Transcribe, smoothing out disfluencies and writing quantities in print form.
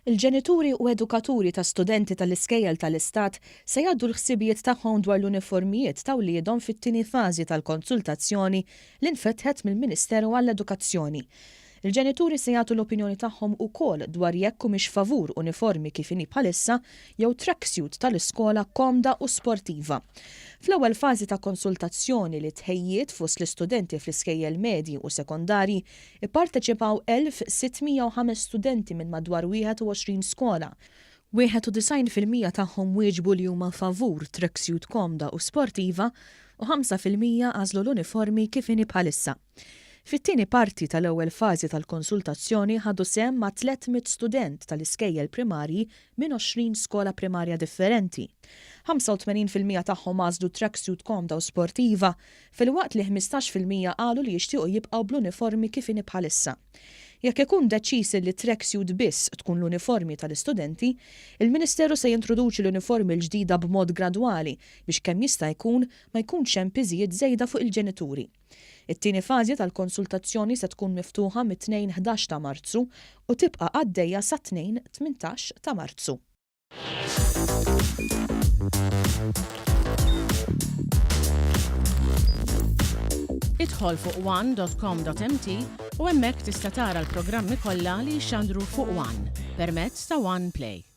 Il-ġenituri u edukaturi ta' studenti tal-iskejjel tal-Istat se jgħaddu l-ħsibijiet tagħhom dwar l-uniformijiet ta' wliedhom fit-tieni fażi tal-konsultazzjoni li nfetħet mill-Ministeru għall-Edukazzjoni. Il-ġenituri se jagħtu l-opinjoni tagħhom ukoll dwar jekk humiex favur uniformi kif inhi bħalissa jew tracksuit tal-iskola komda u sportiva. Fl-ewwel fażi ta' konsultazzjoni li tħejjiet fost l-istudenti fl-iskejjel medji u sekondari ipparteċipaw 1605 studenti minn madwar 21 skola. 91% tagħhom wieġbu li huma favur tracksuit komda u sportiva u 5% għażlu l-uniformi kif inhi bħalissa. Fit-tieni parti tal-ewwel fażi tal-konsultazzjoni ħadu sehem ma' 300 student tal-iskejjel primarji minn 20 skola primarja differenti. 85% tagħhom għażlu tracksuit komda u sportiva, filwaqt li 15% qalu li jixtiequ jibqgħu bl-uniformi kif inhi bħalissa. Jekk ikun deċiż li tracksuit biss tkun l-uniformi tal-istudenti, il-Ministeru se jintroduċi l-uniformi l-ġdida b'mod gradwali biex kemm jista' jkun ma jkunx hemm piżijiet żejda fuq il-ġenituri. It-tieni fażi tal-konsultazzjoni se tkun miftuħa mit-2-11 ta' Marzu u tibqa' għaddejja sa 2-18 ta' Marzu. Idħol fuq one.com.mt u hemmhekk tista' tara l-programmi kollha li jxandru fuq One permezz ta' One Play.